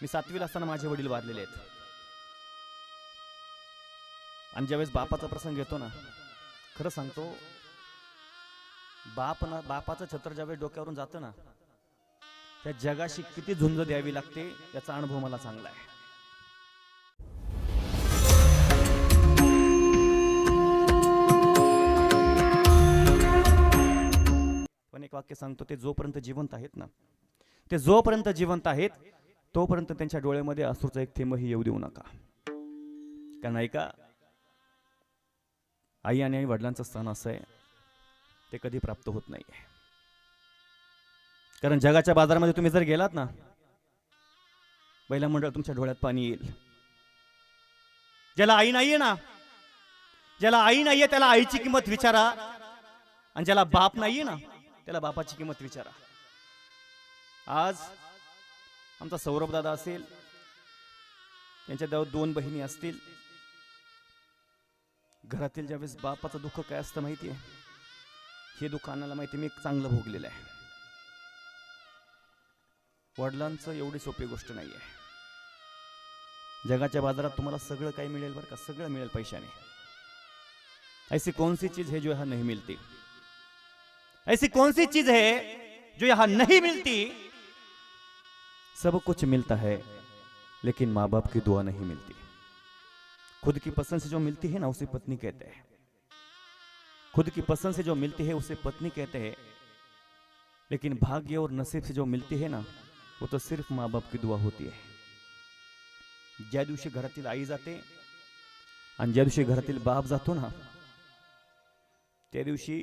मी 7वीला असताना माझे वडील वारलेले आहेत. आणि ज्यावेळेस बापाचा प्रसंग येतो ना, खरं सांगतो, बापाचं छत्र ज्यावेळेस डोक्यावरून जातं ना, त्या जगाशी किती झुंज द्यावी लागते याचा अनुभव मला चांगला आहे. पण एक वाक्य सांगतो, ते जोपर्यंत जिवंत आहेत ना, ते जोपर्यंत जिवंत आहेत तोपर्यंत त्यांच्या डोळ्यामध्ये अश्रूचा एक थेंबही येऊ देऊ नका. कारण ऐका, आई आणि वडिलांचं स्थान असं आहे, ते कधी प्राप्त होत नाही. कारण जगाच्या बाजारामध्ये तुम्ही जर गेलात ना, पहिला मंडळ तुमच्या डोळ्यात पाणी येईल. ज्याला आई नाहीये ना, ज्याला आई नाहीये त्याला आईची किंमत विचारा, आणि ज्याला बाप नाहीये ना त्याला बापाची किंमत विचारा. आज आमचा सौरभ दादा असेल, त्यांच्या 2 बहिणी असतील. घरातील ज्यावेळेस बापाचं दुःख काय असतं माहिती आहे, हे दुःख आणायला माहिती मी चांगलं भोगलेलं आहे. वडिलांचं एवढी सोपी गोष्ट नाही आहे. जगाच्या बाजारात तुम्हाला सगळं काही मिळेल बरं का, सगळं मिळेल पैशाने. ऐसी कौन सी चीज है जो यहाँ नहीं मिलती, ऐसी कौन सी चीज है जो यहाँ नहीं मिलती. सब कुछ मिलता है लेकिन माँ बाप की दुआ नहीं मिलती. खुद की पसंद से जो मिलती है ना उसे पत्नी कहते हैं. खुद की पसंद से जो मिलती है उसे पत्नी कहते हैं. लेकिन भाग्य और नसीब से जो मिलती है ना वो तो सिर्फ माँ बाप की दुआ होती है. ज्या दिवशी घरातील आई जाते आणि ज्या दिवशी घरातील बाप जातो ना, त्या दिवशी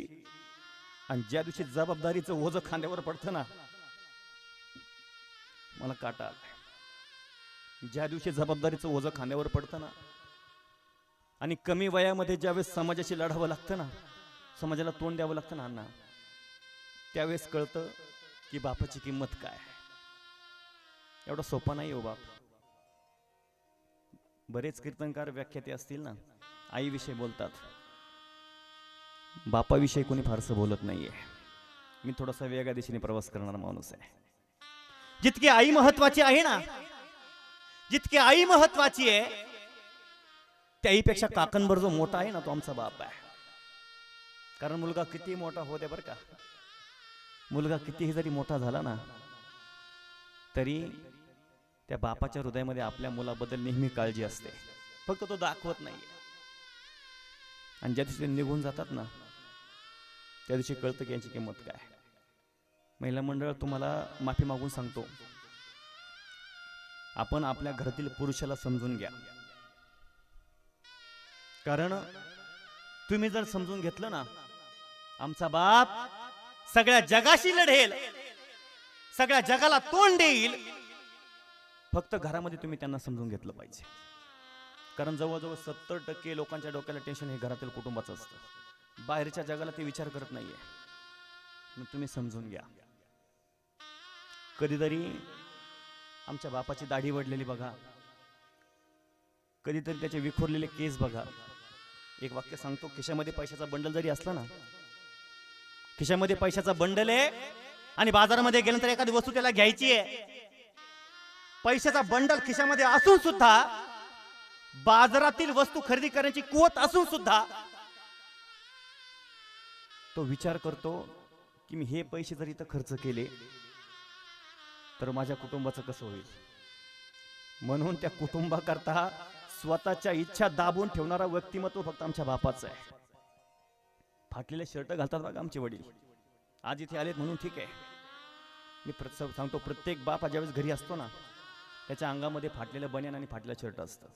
आणि ज्या दिवशी जबाबदारीचं ओझं खांद्यावर पडतं ना, मला काटा आलाय. ज्या दिवशी जबाबदारीचं ओझं खांद्यावर पडतं ना, आणि कमी वयामध्ये ज्यावेळेस समाजाशी लढावं लागतं ना, समाजाला तोंड द्यावं लागतं ना अण्णा, त्यावेळेस कळतं की बापाची किंमत काय. एवढा सोपा नाही हो बाप. बरेच कीर्तनकार व्याख्याते असतील ना, आईविषयी बोलतात, बापाविषयी कोणी फारसं बोलत नाहीये. मी थोडासा वेगळ्या दिशेने प्रवास करणारा माणूस आहे. जितकी आई महत्वाची आहे ना, जितकी आई महत्वाची आहे, त्याहीपेक्षा काकणभर जो मोठा आहे ना तो आमचा बाप आहे. कारण मुलगा किती मोठा होते बरं का, मुलगा कितीही जरी मोठा झाला ना, तरी त्या बापाच्या हृदयामध्ये आपल्या मुलाबद्दल नेहमी काळजी असते, फक्त तो दाखवत नाही. आणि ज्या दिवशी निघून जातात ना, त्या दिवशी कळतं की यांची किंमत काय. महिला मंडळ, तुम्हाला माफी मागून सांगतो, आपण आपल्या घरातील पुरुषाला समजून घ्या. कारण तुम्ही जर समजून घेतलं ना, आमचा बाप सगळ्या जगाशी लढेल, सगळ्या जगाला तोंड देईल, फक्त घरामध्ये तुम्ही त्यांना समजून घेतलं पाहिजे. कारण जवळजवळ 70% लोकांच्या डोक्याला टेन्शन हे घरातील कुटुंबाचं असतं. बाहेरच्या जगाला ते विचार करत नाहीये. मग तुम्ही समजून घ्या. कधीतरी आमच्या बापाची दाढी वडलेली बघा, कधीतरी त्याचे विखुरलेले केस बघा. एक वाक्य सांगतो, खिशामध्ये पैशाचा बंडल जरी असला ना, खिशामध्ये पैशाचा बंडल आहे आणि बाजारामध्ये गेल्यानंतर एखादी वस्तू त्याला घ्यायची आहे, पैशाचा बंडल खिशामध्ये असून सुद्धा, बाजारातील वस्तू खरेदी करण्याची कुवत असून सुद्धा तो विचार करतो की मी हे पैसे जर इथं खर्च केले तर माझ्या कुटुंबाचं कसं होईल. म्हणून त्या कुटुंबाकरता स्वतःच्या इच्छा दाबून ठेवणारा व्यक्तिमत्व फक्त आमच्या बापाचं आहे. फाटलेले शर्ट घालतात बघा आमचे वडील, आज इथे आलेत म्हणून ठीक आहे. मी सांगतो, प्रत्येक बाप ज्यावेळेस घरी असतो ना, त्याच्या अंगामध्ये फाटलेलं बनियान आणि फाटलेलं शर्ट असतं.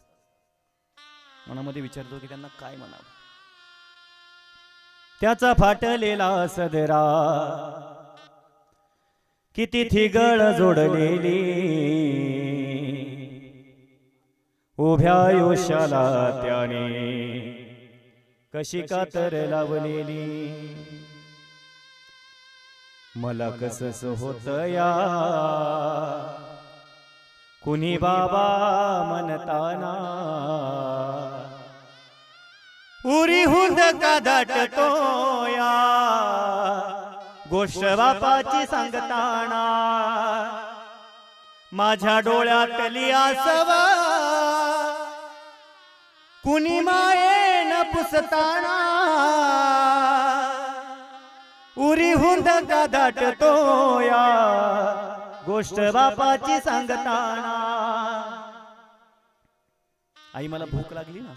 मनामध्ये विचारतो की त्यांना काय म्हणावं. त्याचा फाटलेला सदरा किती थिगळ जोडलेली, उभ्या आयुष्याला त्याने कशी कातर लावलेली. मला कसंच होत या कुणी बाबा म्हणताना, उरी हुंद का दाटतो या गोष्ट बापाची सांगताना. माझ्या डोळ्यातली आसवा कुणी मायेन पुसताना उरी हुंद का दाटतो या गोष्ट बापाची सांगताना. आई मला भूक लागली ना,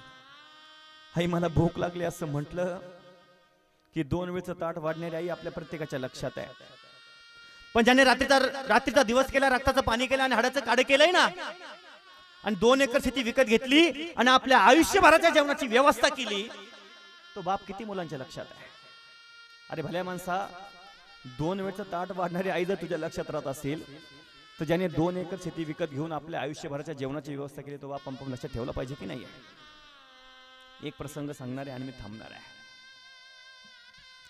आई मला भूक लागली असं म्हटलं की 2 वेळचं ताट वाढणारी आई आपल्या प्रत्येकाच्या लक्षात आहे. पण ज्याने रात्रीचा दिवस केला, रक्ताचं पाणी केलं आणि हाडाचं काढ केलंय ना, आणि 2 एकर शेती विकत घेतली आणि आपल्या आयुष्यभराच्या जेवणाची व्यवस्था केली, तो बाप किती मुलांच्या लक्षात आहे. अरे भल्या माणसा, 2 वेळचं ताट वाढणारी आई जर तुझ्या लक्षात राहत असेल, तर ज्याने 2 एकर शेती विकत घेऊन आपल्या आयुष्यभराच्या जेवणाची व्यवस्था केली, तो बाप पंप लक्षात ठेवला पाहिजे की नाही. एक प्रसंग सांगणार आहे आणि मी थांबणार आहे.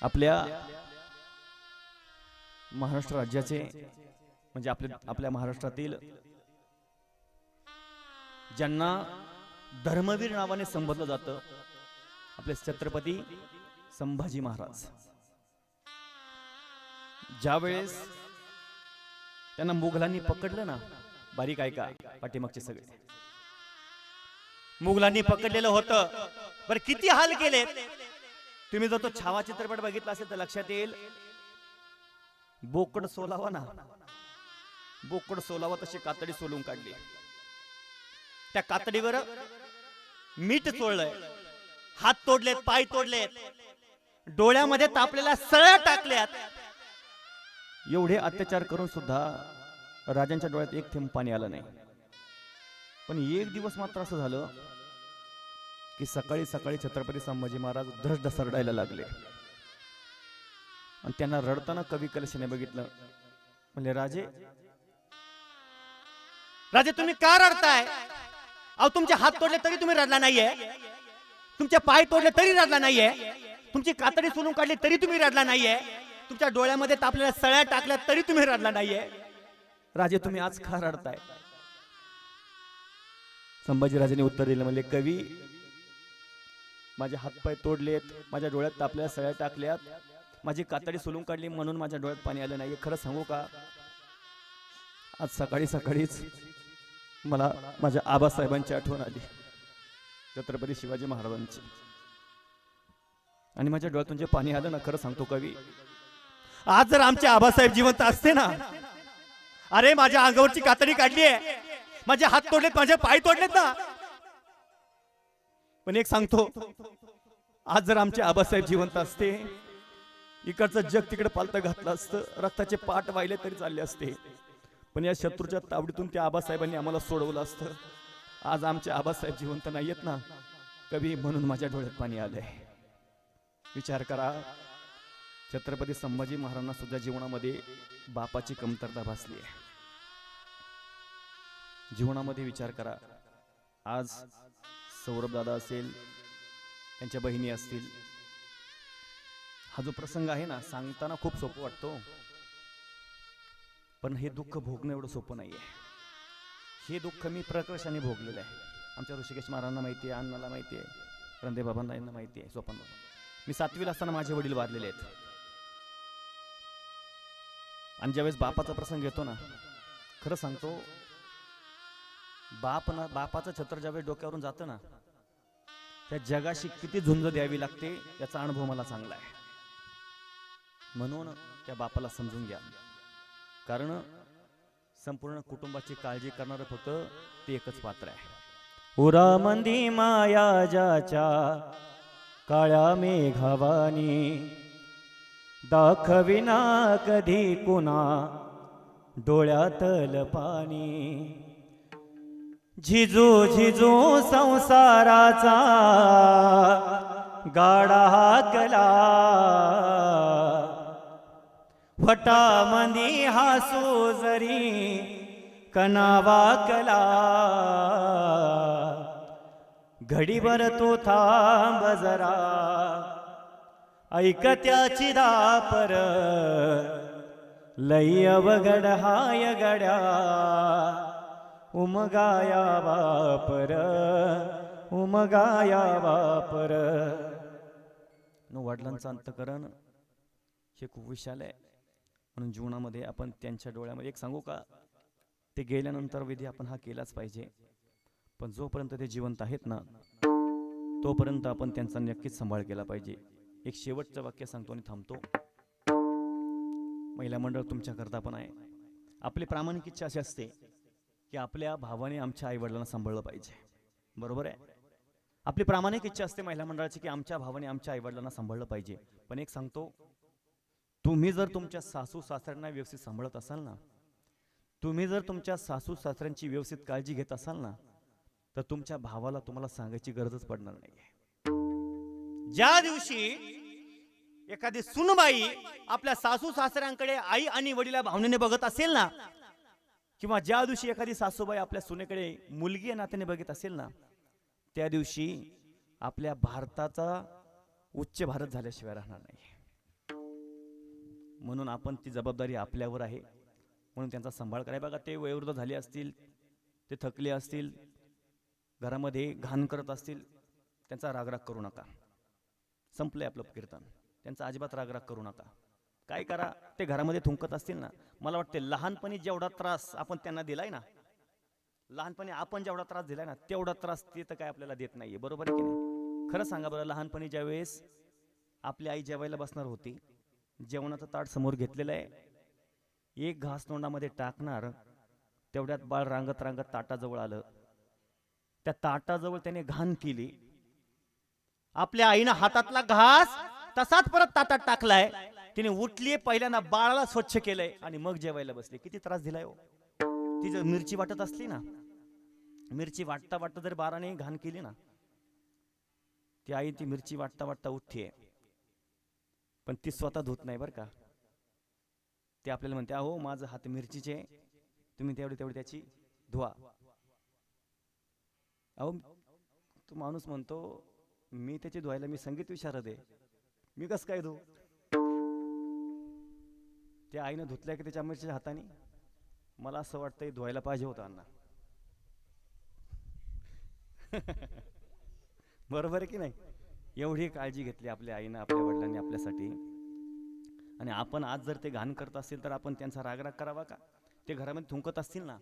आपल्या महाराष्ट्र राज्याचे म्हणजे आपल्या महाराष्ट्रातील ज्यांना धर्मवीर नावाने संबोधलं जातं, आपले छत्रपती संभाजी महाराज, ज्यावेळेस त्यांना मुघलांनी पकडलं ना, बारीक ऐका पाठीमागचे सगळे, मुघलांनी पकडलेलं होतं. बरं किती हाल केले. तुम्ही जर तो छावा चित्रपट बघितला असेल तर लक्षात येईल. बोकड सोलावा ना, बोकड सोलावा तशी कातडी सोलून काढली. त्या कातडीवर मीठ चोळलंय, हात तोडलेत, पाय तोडलेत, डोळ्यामध्ये तापलेल्या सळ्या टाकल्यात. एवढे अत्याचार करून सुद्धा राजांच्या डोळ्यात एक थेंब पाणी आलं नाही. पण एक दिवस मात्र असं झालं की सकाळी सकाळी छत्रपती संभाजी महाराज धस रडायला लागले आणि त्यांना रडताना कवी कलशाने बघितलं. म्हणजे राजे राजे तुम्ही का रडताय? अहो तुमचे हात तोडले तरी तुम्ही रडला नाहीये, तुमचे पाय तोडले तरी रडला नाहीये, तुमची कातडी सोलून काढली तरी तुम्ही रडला नाहीये, तुमच्या डोळ्यामध्ये तापलेल्या सळ्या टाकल्या तरी तुम्ही रडला नाहीये. राजे तुम्ही आज का रडताय? संभाजीराजांनी उत्तर दिलं, म्हणले कवी माझे हातपाय तोडलेत, माझ्या डोळ्यात तापलेल्या सळ्या टाकल्यात, माझी कातडी सोलून काढली म्हणून माझ्या डोळ्यात पाणी आलं नाहीये. खरं सांगू का, आज सकाळी सकाळीच मला माझ्या आबासाहेबांची आठवण आली, छत्रपती शिवाजी महाराजांची, आणि माझ्या डोळ्यातून जे पाणी आलं ना, खरं सांगतो कवी, आज जर आमचे आबासाहेब जिवंत असते ना, अरे माझ्या अंगावरची कातडी काढली आहे, माझे हात तोडलेत, माझे पाय तोडलेत ना, पण एक सांगतो, आज जर आमचे आबासाहेब जिवंत असते, इकडचं जग तिकडे पालतं घातलं असतं, रक्ताचे पाठ वाहिले तरी चालले असते, पण या शत्रूच्या तावडीतून त्या आबासाहेबांनी आम्हाला सोडवलं असतं. आज आमचे आबासाहेब जिवंत नाहीयेत ना कवी, म्हणून माझ्या डोळ्यात पाणी आलंय. विचार करा, छत्रपती संभाजी महाराजांना सुद्धा जीवनामध्ये बापाची कमतरता भासली आहे. जीवनामध्ये विचार करा, आज सौरभ दादा असेल, त्यांच्या बहिणी असतील, हा जो प्रसंग आहे ना, सांगताना खूप सोपं वाटतो, पण हे दुःख भोगणं एवढं सोपं नाहीये. हे दुःख मी प्रकर्षाने भोगलेलं आहे. आमच्या ऋषिकेश महाराजांना माहिती आहे, अण्णाला माहिती आहे, रंदे बाबांना यांना माहिती आहे, सोपन बाबा. मी 7वीला असताना माझे वडील वारलेले आहेत, आणि ज्यावेळेस बापाचा प्रसंग येतो ना, खरं सांगतो, बापाचं छत्र ज्यावेळेस डोक्यावरून जातं ना, त्या जगाशी किती झुंज द्यावी लागते याचा अनुभव मला चांगला आहे. म्हणून त्या बापाला समजून घ्या, कारण संपूर्ण कुटुंबाची काळजी करणारं फक्त ते एकच पात्र आहे. उरामंदी माया ज्याच्या काळ्या मेघावानी, दाखविना कधी कुणा डोळ्यातल पाणी, झिजू झिजू संसाराचा गाडा हाकला, फटामंदी हासू जरी कणावाकला, घडीभर तो थांब जरा ऐक त्याची दापर, लई अवघड हाय गड्या उमगाया बापर, उमगाया बापर. वडिलांचं अंतकरण हे खूप विशाल आहे, म्हणून जीवनामध्ये आपण त्यांच्या डोळ्यामध्ये, एक सांगू का, ते गेल्यानंतर विधी आपण हा केलाच पाहिजे. पण जोपर्यंत ते जिवंत आहेत ना, तोपर्यंत आपण त्यांचा नक्कीच सांभाळ केला पाहिजे. एक शेवटचं वाक्य सांगतो आणि थांबतो. महिला मंडळ तुमच्याकरता पण आहे. आपली प्रामाणिक इच्छा अशी असते की आपल्या भावाने आमच्या आईवडिलांना सांभाळलं पाहिजे. बरोबर आहे. आपली प्रामाणिक इच्छा असते महिला मंडळाची की आमच्या भावाने आमच्या आईवडिलांना सांभाळलं पाहिजे. पण एक सांगतो, तुम्ही जर तुमच्या सासू सासऱ्यांना व्यवस्थित सांभाळत असाल ना, तुम्ही जर तुमच्या सासू सासऱ्यांची व्यवस्थित काळजी घेत असाल ना, तर तुमच्या भावाला तुम्हाला सांगायची गरजच पडणार नाही. ज्या दिवशी एखादी सुनबाई आपल्या सासू सासऱ्यांकडे आई आणि वडिला भावनेने बघत असेल ना, किंवा ज्या दिवशी एखादी सासूबाई आपल्या सुनेकडे मुलगी या नात्याने बघत असेल ना, त्या दिवशी आपल्या भारताचा उच्च भारत झाल्याशिवाय राहणार नाही. म्हणून आपण ती जबाबदारी आपल्यावर आहे. म्हणून त्यांचा सांभाळ करायला. बघा, ते वयोवृद्ध झाले असतील, ते थकले असतील, घरामध्ये घाण करत असतील, त्यांचा रागराग करू नका. संपले आपलं कीर्तन. त्यांचा अजिबात रागराग करू नका. काय करा, ते घरामध्ये थुंकत असतील ना, मला वाटते लहानपणी जेवढा त्रास आपण त्यांना दिलाय ना, लहानपणी आपण जेवढा त्रास दिलाय ना, तेवढा त्रास ते तर काय आपल्याला देत नाहीये. बरोबर आहे की नाही? खरं सांगा बरं, लहानपणी ज्यावेळेस आपली आई जेवायला बसणार होती, जेवणाचं ताट समोर घेतलेलं आहे, एक घास तोंडामध्ये टाकणार, तेवढ्यात बाळ रांगत रांगत ताटाजवळ आलं. त्या ताटाजवळ त्याने घाण केली. आपल्या आईनं हातातला घास तसाच परत ताटात टाकलाय. तिने उठली, पहिल्यांदा बाळाला स्वच्छ केलंय आणि मग जेवायला बसले. किती त्रास दिलाय हो. ती जर मिरची वाटत असली ना, मिरची वाटता वाटता जर बाळाने घाण केली ना, ती आई ती मिरची वाटता वाटता उठते, पण ती स्वतः धुत नाही बरं का. ते आपल्याला म्हणते, अहो माझं हात मिरचीचे, तुम्ही तेवढी तेवढी त्याची धुवा. अहो तो माणूस म्हणतो, मी त्याची धुवायला मी संगीत विशारद आहे, मी कसं काय धु. त्या आईनं धुतल्या की त्याच्या मिरच्या हाताने. मला असं वाटतंय धुवायला पाहिजे होतं अण्णा. बरोबर आहे की नाही? एवढी काळजी घेतली आपल्या आईनं, आपल्या वडिलांनी आपल्यासाठी. आणि आपण आज जर ते घाण करत असेल तर आपण त्यांचा रागराग करावा का? ते घरामध्ये थुंकत असतील ना,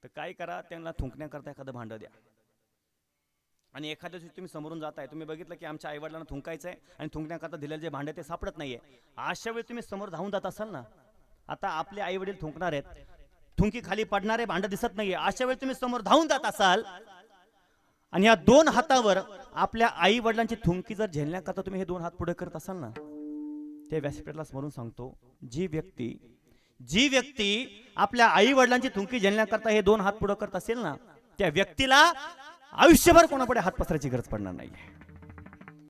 तर काय करा, त्यांना थुंकण्याकरता एखादं भांडं द्या. आणि एखाद्या दिवशी तुम्ही समोरून जाताय, तुम्ही बघितलं की आमच्या आईवडिलांना थुंकायचंय आणि थुंकण्याकरता दिलेले जे भांडे ते सापडत नाहीये, अशा वेळी तुम्ही समोर धावून जात असाल ना, आता आपले आई वडील थुंकणार आहेत, थुंकी खाली पडणारे भांडं दिसत नाहीये, अशा वेळी तुम्ही समोर धावून जात असाल आणि या दोन हातावर आपल्या आई वडिलांची थुंकी जर झेलण्याकरता तुम्ही हे दोन हात पुढे करत असाल ना, ते व्यासपीठाला स्मरून सांगतो, जी व्यक्ती आपल्या आई वडिलांची थुंकी झेलण्याकरता हे दोन हात पुढे करत असेल ना, त्या व्यक्तीला आयुष्यभर कोणापुढे हात पसरायची गरज पडणार नाही.